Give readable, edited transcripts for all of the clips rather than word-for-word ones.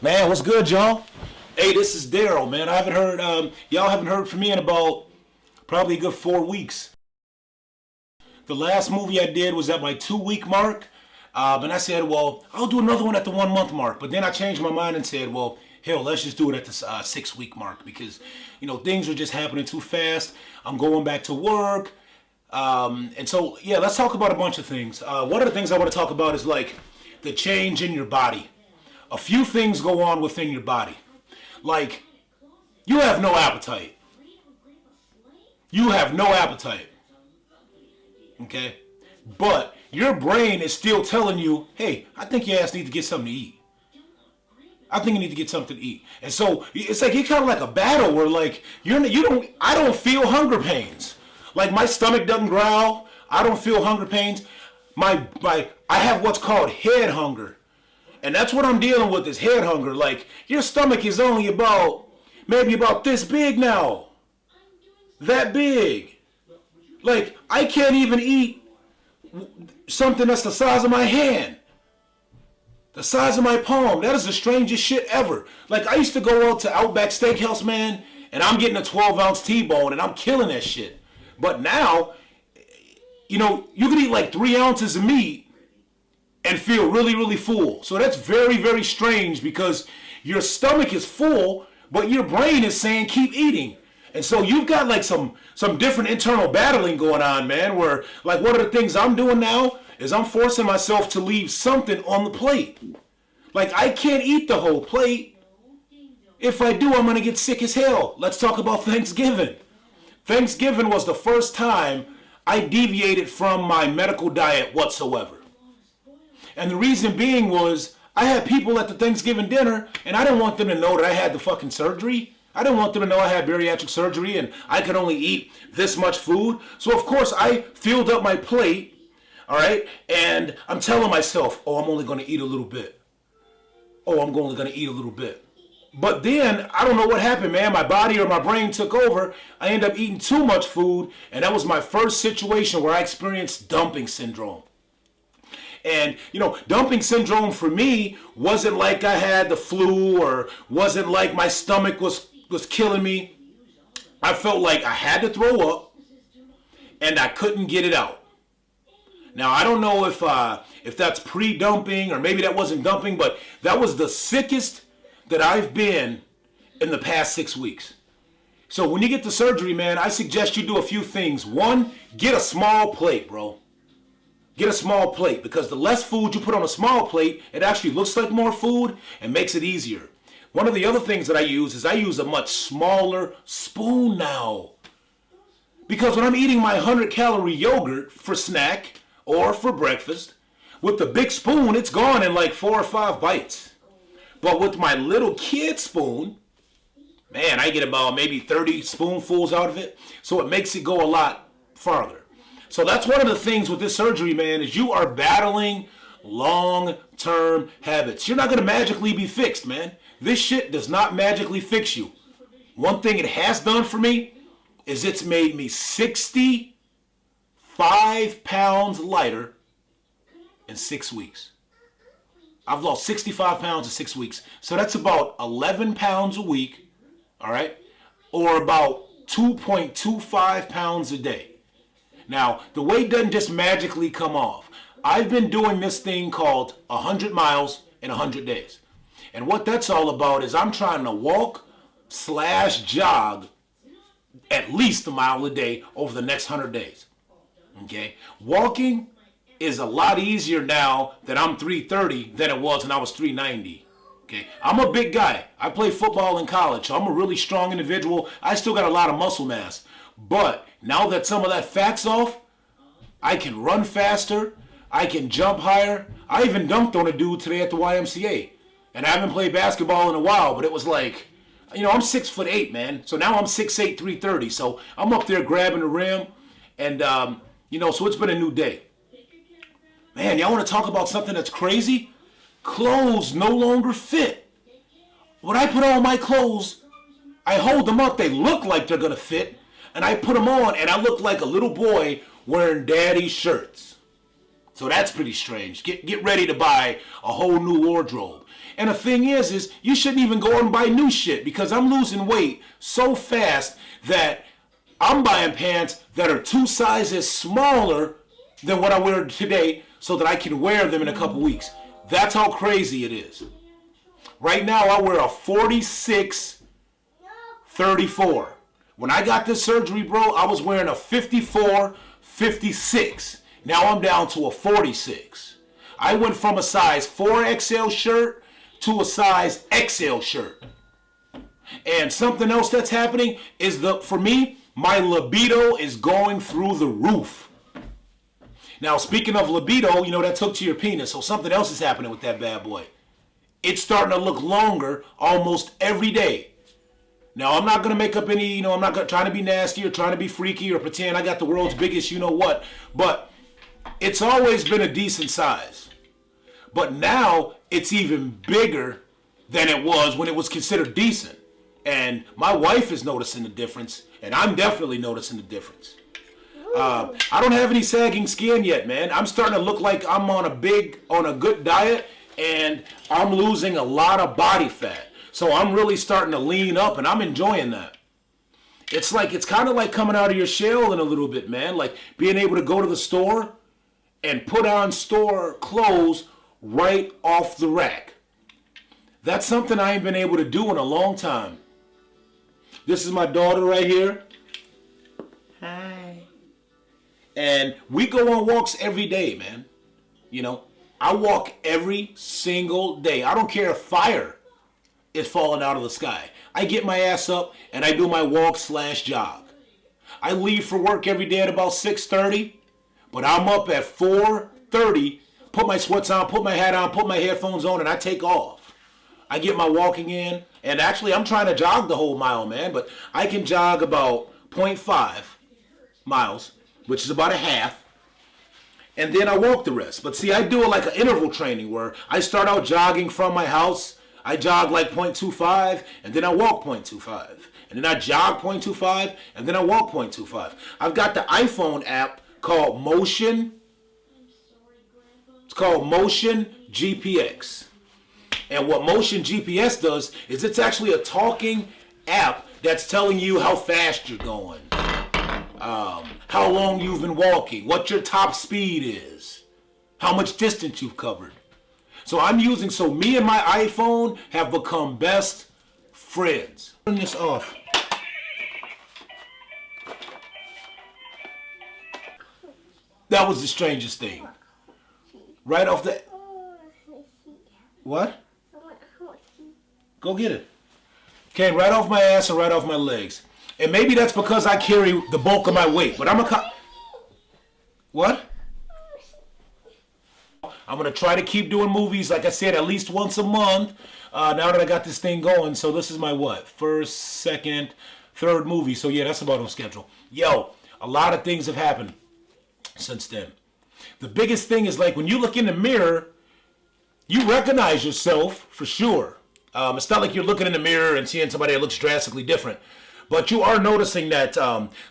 Man, what's good, y'all? Hey, this is Daryl, man. I haven't heard, y'all haven't heard from me in about probably a good 4 weeks. The last movie I did was at my 2 week mark, and I said, well, I'll do another one at the 1 month mark. But then I changed my mind and said, well, hell, let's just do it at the 6 week mark because, things are just happening too fast. I'm going back to work. And so, yeah, let's talk about a bunch of things. One of the things I want to talk about is like the change in your body. A few things go on within your body. Like, you have no appetite. You have no appetite. Okay? But your brain is still telling you, hey, I think your ass need to get something to eat. I think you need to get something to eat. And so it's like you're kind of like a battle where like I don't feel hunger pains. Like my stomach doesn't growl. I don't feel hunger pains. I have what's called head hunger. And that's what I'm dealing with is head hunger. Like, your stomach is only maybe about this big now. That big. Like, I can't even eat something that's the size of my hand. The size of my palm. That is the strangest shit ever. Like, I used to go out to Outback Steakhouse, man, and I'm getting a 12-ounce T-bone, and I'm killing that shit. But now, you can eat like 3 ounces of meat and feel really, really full. So that's very, very strange because your stomach is full, but your brain is saying keep eating. And so you've got like some different internal battling going on, man, where like one of the things I'm doing now is I'm forcing myself to leave something on the plate. Like I can't eat the whole plate. If I do, I'm going to get sick as hell. Let's talk about Thanksgiving. Thanksgiving was the first time I deviated from my medical diet whatsoever. And the reason being was I had people at the Thanksgiving dinner and I didn't want them to know that I had the fucking surgery. I didn't want them to know I had bariatric surgery and I could only eat this much food. So of course I filled up my plate, all right? And I'm telling myself, oh, I'm only going to eat a little bit. Oh, I'm only going to eat a little bit. But then I don't know what happened, man. My body or my brain took over. I ended up eating too much food. And that was my first situation where I experienced dumping syndrome. And, dumping syndrome for me wasn't like I had the flu or wasn't like my stomach was killing me. I felt like I had to throw up and I couldn't get it out. Now, I don't know if that's pre-dumping or maybe that wasn't dumping, but that was the sickest that I've been in the past 6 weeks. So when you get the surgery, man, I suggest you do a few things. One, get a small plate, bro. Get a small plate because the less food you put on a small plate, it actually looks like more food and makes it easier. One of the other things that I use is I use a much smaller spoon now. Because when I'm eating my 100-calorie yogurt for snack or for breakfast, with the big spoon, it's gone in like 4 or 5 bites. But with my little kid spoon, man, I get about maybe 30 spoonfuls out of it. So it makes it go a lot farther. So that's one of the things with this surgery, man, is you are battling long-term habits. You're not going to magically be fixed, man. This shit does not magically fix you. One thing it has done for me is it's made me 65 pounds lighter in 6 weeks. I've lost 65 pounds in 6 weeks. So that's about 11 pounds a week, all right? Or about 2.25 pounds a day. Now, the weight doesn't just magically come off. I've been doing this thing called 100 miles in 100 days. And what that's all about is I'm trying to walk/jog at least a mile a day over the next 100 days. Okay? Walking is a lot easier now that I'm 330 than it was when I was 390. Okay? I'm a big guy. I played football in college, so I'm a really strong individual. I still got a lot of muscle mass. But now that some of that fat's off, I can run faster. I can jump higher. I even dunked on a dude today at the YMCA. And I haven't played basketball in a while, but it was like, I'm 6'8", man. So now I'm 6'8", 330. So I'm up there grabbing the rim. And, so it's been a new day. Man, y'all want to talk about something that's crazy? Clothes no longer fit. When I put on my clothes, I hold them up. They look like they're going to fit. And I put them on, and I look like a little boy wearing daddy's shirts. So that's pretty strange. Get ready to buy a whole new wardrobe. And the thing is you shouldn't even go and buy new shit because I'm losing weight so fast that I'm buying pants that are 2 sizes smaller than what I wear today so that I can wear them in a couple weeks. That's how crazy it is. Right now I wear a 46-34. When I got this surgery, bro, I was wearing a 54-56. Now I'm down to a 46. I went from a size 4XL shirt to a size XL shirt. And something else that's happening is for me, my libido is going through the roof. Now, speaking of libido, you know, that's hooked to your penis. So something else is happening with that bad boy. It's starting to look longer almost every day. Now, I'm not going to make up any, you know, I'm not trying to be nasty or trying to be freaky or pretend I got the world's biggest you know what. But it's always been a decent size. But now it's even bigger than it was when it was considered decent. And my wife is noticing the difference, and I'm definitely noticing the difference. I don't have any sagging skin yet, man. I'm starting to look like I'm on a good diet, and I'm losing a lot of body fat. So I'm really starting to lean up, and I'm enjoying that. It's kind of like coming out of your shell in a little bit, man. Like being able to go to the store and put on store clothes right off the rack. That's something I ain't been able to do in a long time. This is my daughter right here. Hi. And we go on walks every day, man. You know, I walk every single day. I don't care if fire is falling out of the sky. I get my ass up and I do my walk/jog. I leave for work every day at about 6:30, but I'm up at 4:30, put my sweats on, put my hat on, put my headphones on, and I take off. I get my walking in, and actually I'm trying to jog the whole mile, man, but I can jog about 0.5 miles, which is about a half, and then I walk the rest. But see, I do it like an interval training where I start out jogging from my house, I jog like 0.25, and then I walk 0.25, and then I jog 0.25, and then I walk 0.25. I've got the iPhone app called Motion. It's called Motion GPX. And what Motion GPS does is it's actually a talking app that's telling you how fast you're going, how long you've been walking, what your top speed is, how much distance you've covered. So me and my iPhone have become best friends. Turn this off. That was the strangest thing. Right off the... What? Go get it. Came right off my ass and right off my legs. And maybe that's because I carry the bulk of my weight. But What? I'm going to try to keep doing movies, like I said, at least once a month. Now that I got this thing going. So this is my first, second, third movie. So yeah, that's about on schedule. Yo, a lot of things have happened since then. The biggest thing is like when you look in the mirror, you recognize yourself for sure. It's not like you're looking in the mirror and seeing somebody that looks drastically different. But you are noticing that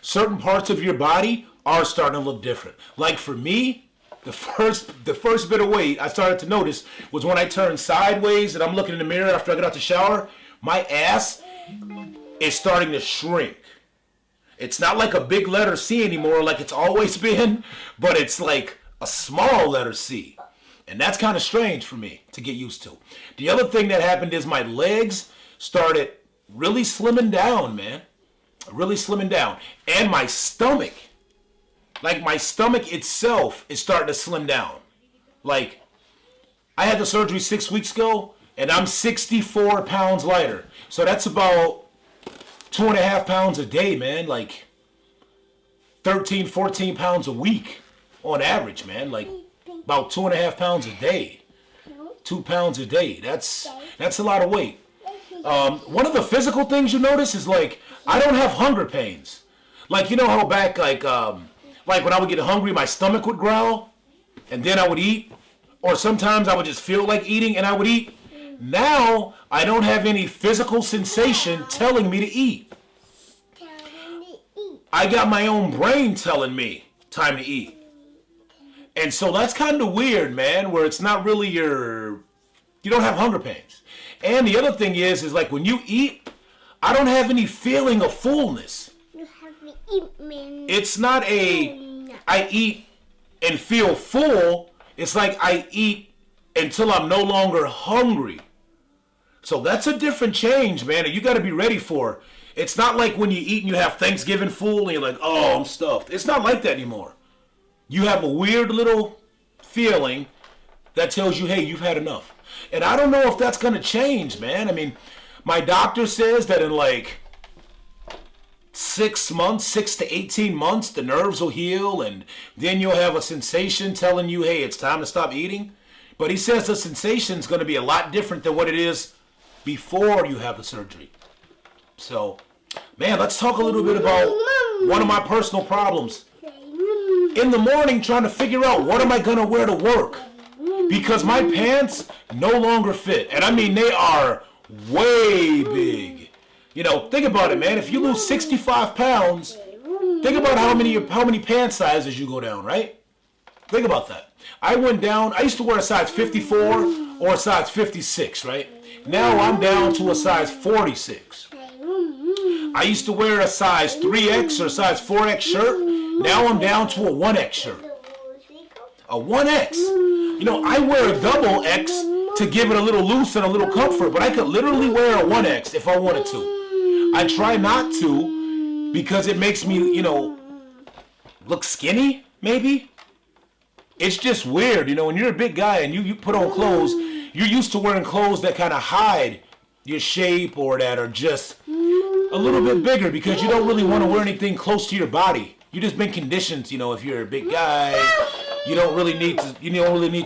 certain parts of your body are starting to look different. Like for me, the first bit of weight I started to notice was when I turned sideways and I'm looking in the mirror after I get out the shower, my ass is starting to shrink. It's not like a big letter C anymore like it's always been, but it's like a small letter C. And that's kind of strange for me to get used to. The other thing that happened is my legs started really slimming down, man. Really slimming down. And my stomach, like my stomach itself is starting to slim down. Like, I had the surgery 6 weeks ago, and I'm 64 pounds lighter. So that's about 2.5 pounds a day, man. Like 13, 14 pounds a week on average, man. Like about 2.5 pounds a day. 2 pounds a day. That's a lot of weight. One of the physical things you notice is like I don't have hunger pains. Like, you know how back like when I would get hungry, my stomach would growl, and then I would eat, or sometimes I would just feel like eating and I would eat. Now I don't have any physical sensation telling me to eat. I got my own brain telling me time to eat. And so that's kind of weird, man, where it's not really you don't have hunger pains. And the other thing is like when you eat, I don't have any feeling of fullness. You have to eat me. It's not I eat and feel full. It's like I eat until I'm no longer hungry. So that's a different change, man, and you got to be ready for it. It's not like when you eat and you have Thanksgiving food and you're like, oh, I'm stuffed. It's not like that anymore. You have a weird little feeling that tells you, hey, you've had enough. And I don't know if that's going to change, man. I mean, my doctor says that in like 6 months, 6 to 18 months, the nerves will heal and then you'll have a sensation telling you, hey, it's time to stop eating. But he says the sensation is going to be a lot different than what it is before you have the surgery. So, man, let's talk a little bit about one of my personal problems. In the morning, trying to figure out what am I going to wear to work. Because my pants no longer fit. And I mean, they are way big. You know, think about it, man. If you lose 65 pounds, think about how many pant sizes you go down, right? Think about that. I went down, I used to wear a size 54 or a size 56, right? Now I'm down to a size 46. I used to wear a size 3X or a size 4X shirt. Now I'm down to a 1X shirt. A 1X. You know, I wear a double X to give it a little loose and a little comfort, but I could literally wear a 1X if I wanted to. I try not to because it makes me, you know, look skinny, maybe. It's just weird, you know, when you're a big guy and you put on clothes, you're used to wearing clothes that kind of hide your shape or that are just a little bit bigger because you don't really want to wear anything close to your body. You've just been conditioned, you know, if you're a big guy, you don't really need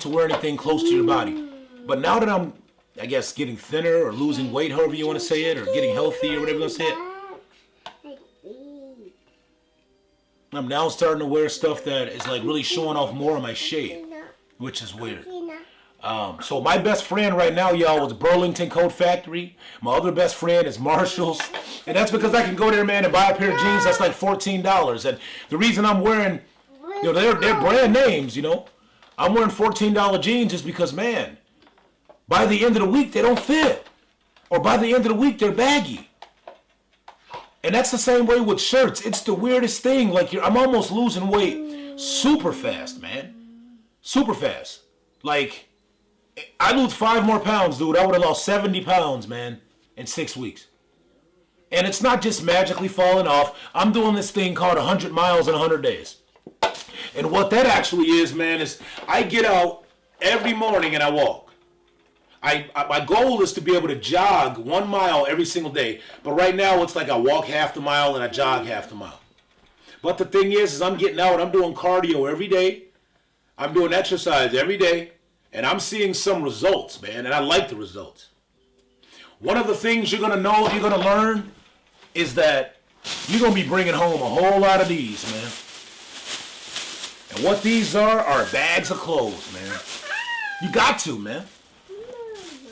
to wear anything close to your body. But now that I'm, I guess, getting thinner or losing weight, however you want to say it, or getting healthy or whatever you want to say it, I'm now starting to wear stuff that is like really showing off more of my shape, which is weird. So my best friend right now, y'all, is Burlington Coat Factory. My other best friend is Marshall's. And that's because I can go there, man, and buy a pair of jeans that's like $14. And the reason I'm wearing, you know, they're brand names, you know. I'm wearing $14 jeans just because, man, by the end of the week, they don't fit. Or by the end of the week, they're baggy. And that's the same way with shirts. It's the weirdest thing. Like, I'm almost losing weight super fast, man. Super fast. Like, I lose 5 more pounds, dude. I would have lost 70 pounds, man, in 6 weeks. And it's not just magically falling off. I'm doing this thing called 100 miles in 100 days. And what that actually is, man, is I get out every morning and I walk. My goal is to be able to jog 1 mile every single day. But right now, it's like I walk half the mile and I jog half the mile. But the thing is I'm getting out, I'm doing cardio every day. I'm doing exercise every day. And I'm seeing some results, man. And I like the results. One of the things you're going to know, you're going to learn, is that you're going to be bringing home a whole lot of these, man. And what these are bags of clothes, man. You got to, man.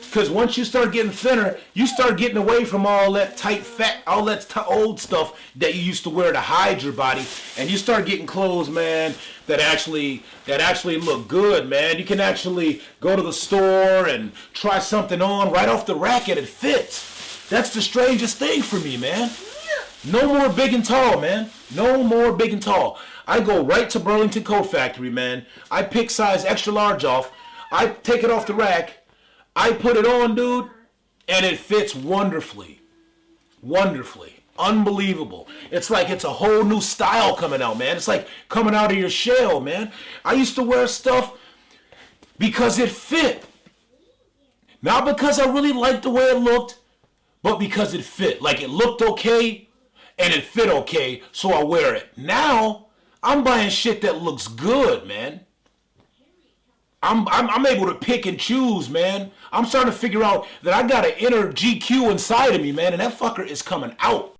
Because once you start getting thinner, you start getting away from all that tight fat, all that old stuff that you used to wear to hide your body, and you start getting clothes, man, that actually look good, man. You can actually go to the store and try something on right off the rack and it fits. That's the strangest thing for me, man. No more big and tall, man. No more big and tall. I go right to Burlington Coat Factory, man. I pick size extra large off. I take it off the rack. I put it on, dude, and it fits wonderfully. Wonderfully. Unbelievable. It's like it's a whole new style coming out, man. It's like coming out of your shell, man. I used to wear stuff because it fit. Not because I really liked the way it looked, but because it fit. Like it looked okay, and it fit okay, so I wear it. Now, I'm buying shit that looks good, man. I'm able to pick and choose, man. I'm starting to figure out that I got an inner GQ inside of me, man, and that fucker is coming out.